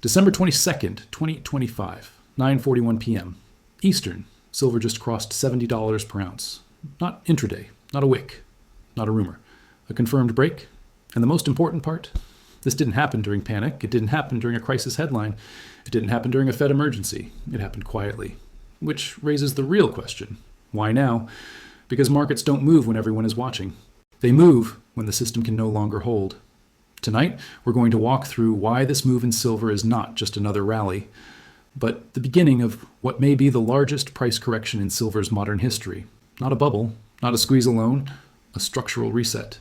December 22nd, 2025, 9:41 p.m. Eastern. Silver just crossed $70 per ounce. Not intraday, not a wick, not a rumor. A confirmed break. And the most important part, this didn't happen during panic. It didn't happen during a crisis headline. It didn't happen during a Fed emergency. It happened quietly. Which raises the real question. Why now? Because markets don't move when everyone is watching. They move when the system can no longer hold. Tonight, we're going to walk through why this move in silver is not just another rally, but the beginning of what may be the largest price correction in silver's modern history. Not a bubble, not a squeeze alone, a structural reset.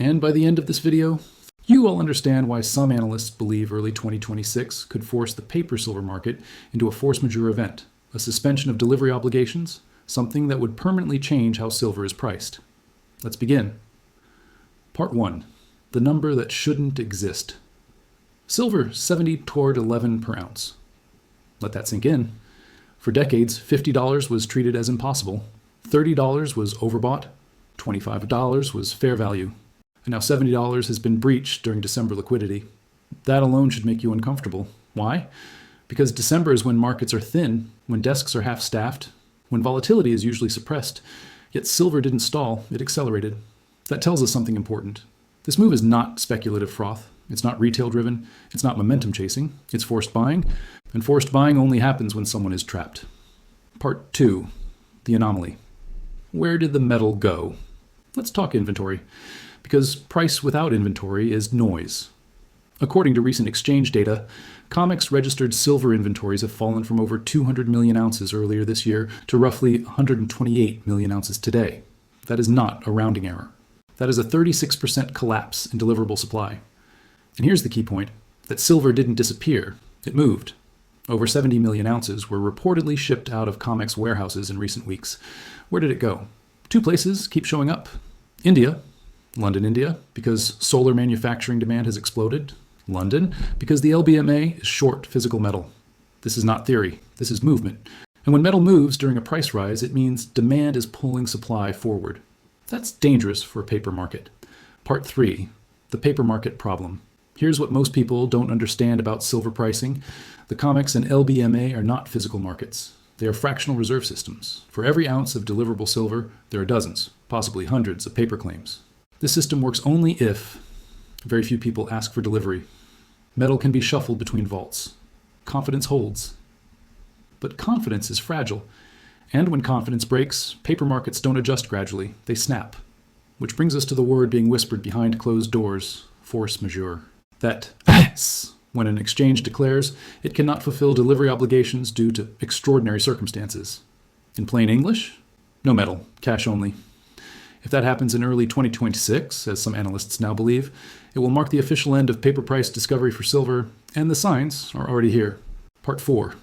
And by the end of this video, you will understand why some analysts believe early 2026 could force the paper silver market into a force majeure event, a suspension of delivery obligations, something that would permanently change how silver is priced. Let's begin. Part 1. The number that shouldn't exist. Silver 70 toward 11 per ounce. Let that sink in. For decades, $50 was treated as impossible. $30 was overbought. $25 was fair value. And now $70 has been breached during December liquidity. That alone should make you uncomfortable. Why? Because December is when markets are thin, when desks are half-staffed, when volatility is usually suppressed. Yet silver didn't stall, it accelerated. That tells us something important. This move is not speculative froth. It's not retail-driven. It's not momentum chasing. It's forced buying. And forced buying only happens when someone is trapped. Part 2. The anomaly. Where did the metal go? Let's talk inventory. Because price without inventory is noise. According to recent exchange data, COMEX registered silver inventories have fallen from over 200 million ounces earlier this year to roughly 128 million ounces today. That is not a rounding error. That is a 36% collapse in deliverable supply. And here's the key point, that silver didn't disappear, it moved. Over 70 million ounces were reportedly shipped out of COMEX warehouses in recent weeks. Where did it go? Two places keep showing up. India, London, India, because solar manufacturing demand has exploded. London, because the LBMA is short physical metal. This is not theory, this is movement. And when metal moves during a price rise, it means demand is pulling supply forward. That's dangerous for a paper market. Part 3. The paper market problem. Here's what most people don't understand about silver pricing. The COMEX and LBMA are not physical markets. They are fractional reserve systems. For every ounce of deliverable silver, there are dozens, possibly hundreds of paper claims. This system works only if very few people ask for delivery. Metal can be shuffled between vaults. Confidence holds. But confidence is fragile. And when confidence breaks, paper markets don't adjust gradually, they snap. Which brings us to the word being whispered behind closed doors, force majeure. That when an exchange declares it cannot fulfill delivery obligations due to extraordinary circumstances. In plain English, no metal, cash only. If that happens in early 2026, as some analysts now believe, it will mark the official end of paper price discovery for silver, and the signs are already here. Part 4.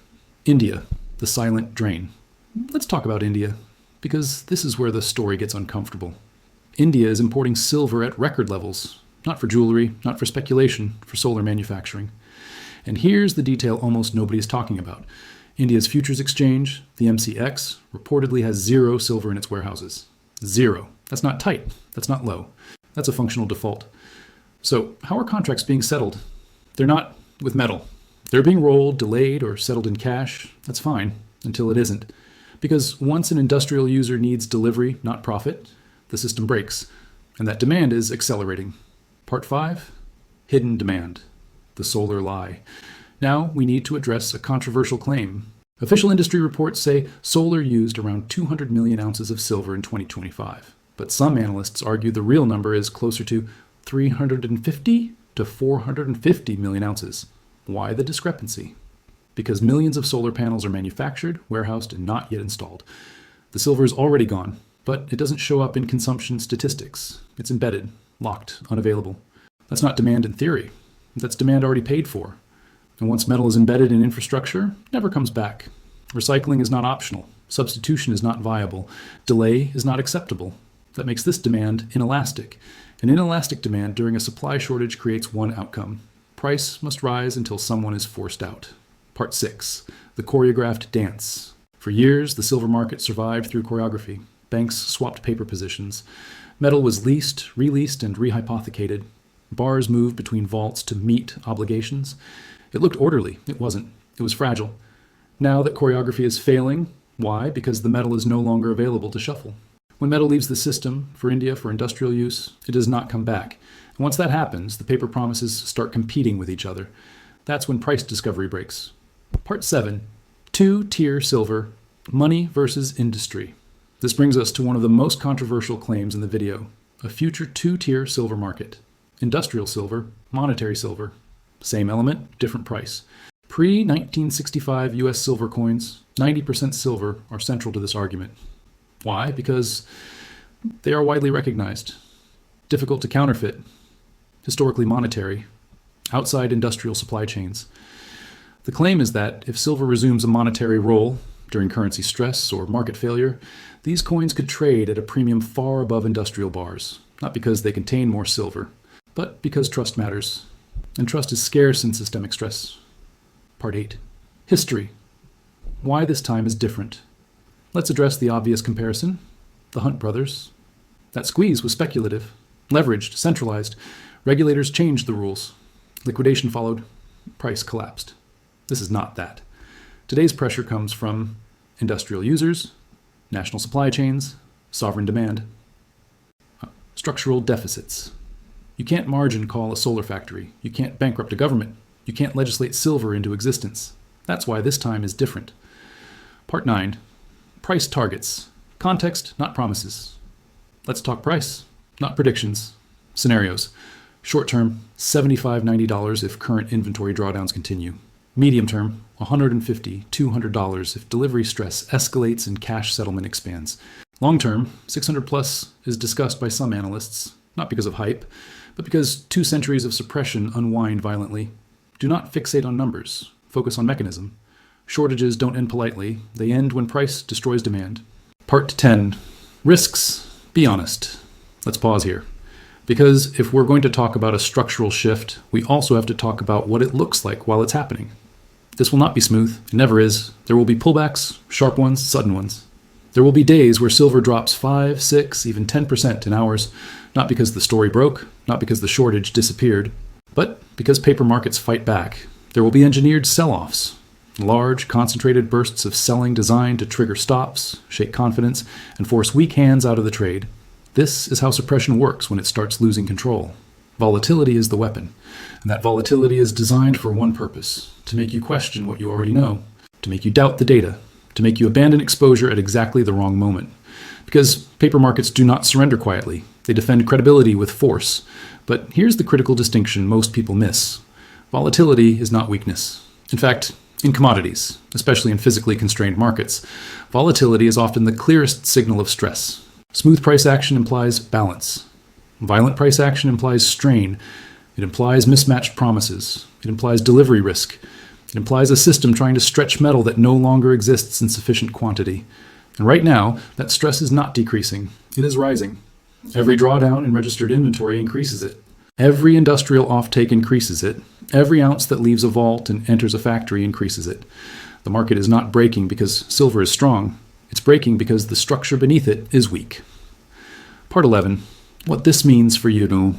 India, the silent drain. Let's talk about India, because this is where the story gets uncomfortable. India is importing silver at record levels, not for jewelry, not for speculation, for solar manufacturing. And here's the detail almost nobody is talking about. India's futures exchange, the MCX, reportedly has 0 silver in its warehouses. 0. That's not tight. That's not low. That's a functional default. So how are contracts being settled? They're not with metal. They're being rolled, delayed, or settled in cash. That's fine, until it isn't. Because once an industrial user needs delivery, not profit, the system breaks, and that demand is accelerating. Part 5, hidden demand, the solar lie. Now we need to address a controversial claim. Official industry reports say solar used around 200 million ounces of silver in 2025, but some analysts argue the real number is closer to 350 to 450 million ounces. Why the discrepancy? Because millions of solar panels are manufactured, warehoused, and not yet installed. The silver is already gone, but it doesn't show up in consumption statistics. It's embedded, locked, unavailable. That's not demand in theory. That's demand already paid for. And once metal is embedded in infrastructure, it never comes back. Recycling is not optional. Substitution is not viable. Delay is not acceptable. That makes this demand inelastic. An inelastic demand during a supply shortage creates one outcome. Price must rise until someone is forced out. Part 6. The choreographed dance. For years, the silver market survived through choreography. Banks swapped paper positions. Metal was leased, released, and rehypothecated. Bars moved between vaults to meet obligations. It looked orderly. It wasn't. It was fragile. Now that choreography is failing, why? Because the metal is no longer available to shuffle. When metal leaves the system for India for industrial use, it does not come back. And once that happens, the paper promises start competing with each other. That's when price discovery breaks. Part 7, two-tier silver, money versus industry. This brings us to one of the most controversial claims in the video, a future two-tier silver market. Industrial silver, monetary silver. Same element, different price. Pre-1965 US silver coins, 90% silver, are central to this argument. Why? Because they are widely recognized, difficult to counterfeit, historically monetary, outside industrial supply chains. The claim is that if silver resumes a monetary role during currency stress or market failure, these coins could trade at a premium far above industrial bars, not because they contain more silver, but because trust matters. And trust is scarce in systemic stress. Part 8. History. Why this time is different. Let's address the obvious comparison. The Hunt brothers. That squeeze was speculative, leveraged, centralized. Regulators changed the rules. Liquidation followed. Price collapsed. This is not that. Today's pressure comes from industrial users, national supply chains, sovereign demand. Structural deficits. You can't margin call a solar factory. You can't bankrupt a government. You can't legislate silver into existence. That's why this time is different. Part 9. Price targets. Context, not promises. Let's talk price, not predictions. Scenarios. Short term, $75, $90 if current inventory drawdowns continue. Medium term, $150, $200 if delivery stress escalates and cash settlement expands. Long term, 600 plus is discussed by some analysts, not because of hype, but because 2 centuries of suppression unwind violently. Do not fixate on numbers. Focus on mechanism. Shortages don't end politely. They end when price destroys demand. Part 10. Risks. Be honest. Let's pause here. Because if we're going to talk about a structural shift, we also have to talk about what it looks like while it's happening. This will not be smooth. It never is. There will be pullbacks, sharp ones, sudden ones. There will be days where silver drops 5, 6, even 10% in hours, not because the story broke, not because the shortage disappeared, but because paper markets fight back. There will be engineered sell-offs, large, concentrated bursts of selling designed to trigger stops, shake confidence, and force weak hands out of the trade. This is how suppression works when it starts losing control. Volatility is the weapon, and that volatility is designed for one purpose: to make you question what you already know, to make you doubt the data, to make you abandon exposure at exactly the wrong moment. Because paper markets do not surrender quietly. They defend credibility with force. But here's the critical distinction most people miss. Volatility is not weakness. In fact, in commodities, especially in physically constrained markets, volatility is often the clearest signal of stress. Smooth price action implies balance. Violent price action implies strain. It implies mismatched promises. It implies delivery risk. It implies a system trying to stretch metal that no longer exists in sufficient quantity. And right now, that stress is not decreasing. It is rising. Every drawdown in registered inventory increases it. Every industrial offtake increases it. Every ounce that leaves a vault and enters a factory increases it. The market is not breaking because silver is strong. It's breaking because the structure beneath it is weak. Part 11. What this means for you.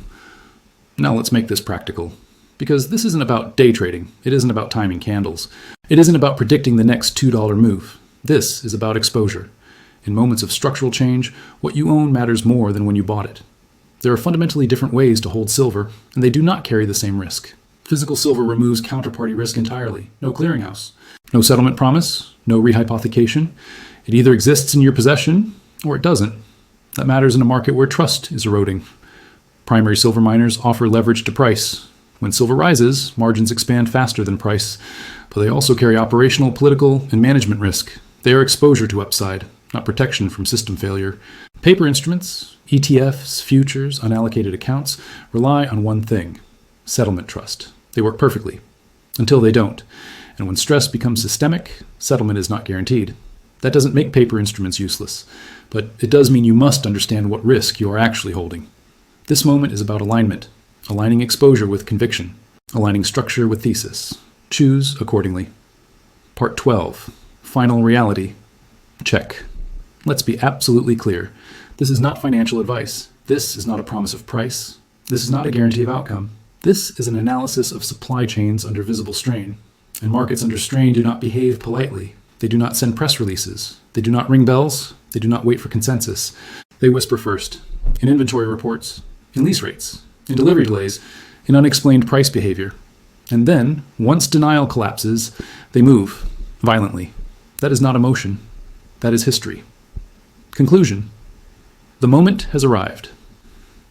Now let's make this practical. Because this isn't about day trading. It isn't about timing candles. It isn't about predicting the next $2 move. This is about exposure. In moments of structural change, what you own matters more than when you bought it. There are fundamentally different ways to hold silver, and they do not carry the same risk. Physical silver removes counterparty risk entirely. No clearinghouse. No settlement promise. No rehypothecation. It either exists in your possession, or it doesn't. That matters in a market where trust is eroding. Primary silver miners offer leverage to price. When silver rises, margins expand faster than price, but they also carry operational, political, and management risk. They are exposure to upside, not protection from system failure. Paper instruments, ETFs, futures, unallocated accounts, rely on one thing: settlement trust. They work perfectly, until they don't. And when stress becomes systemic, settlement is not guaranteed. That doesn't make paper instruments useless, but it does mean you must understand what risk you are actually holding. This moment is about alignment, aligning exposure with conviction, aligning structure with thesis. Choose accordingly. Part 12. Final reality. Check. Let's be absolutely clear. This is not financial advice. This is not a promise of price. This is not a guarantee of outcome. This is an analysis of supply chains under visible strain, and markets under strain do not behave politely. They do not send press releases. They do not ring bells. They do not wait for consensus. They whisper first, in inventory reports, in lease rates, in delivery delays, in unexplained price behavior. And then, once denial collapses, they move violently. That is not emotion. That is history. Conclusion. The moment has arrived.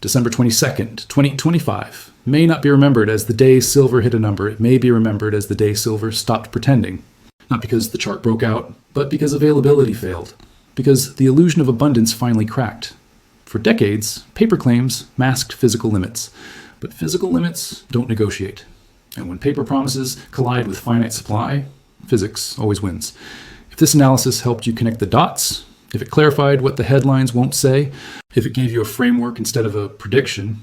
December 22nd, 2025 may not be remembered as the day silver hit a number. It may be remembered as the day silver stopped pretending. Not because the chart broke out, but because availability failed. Because the illusion of abundance finally cracked. For decades, paper claims masked physical limits. But physical limits don't negotiate. And when paper promises collide with finite supply, physics always wins. If this analysis helped you connect the dots, if it clarified what the headlines won't say, if it gave you a framework instead of a prediction,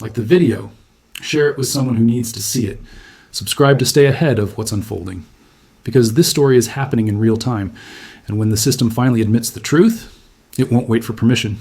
like the video, share it with someone who needs to see it. Subscribe to stay ahead of what's unfolding. Because this story is happening in real time, and when the system finally admits the truth, it won't wait for permission.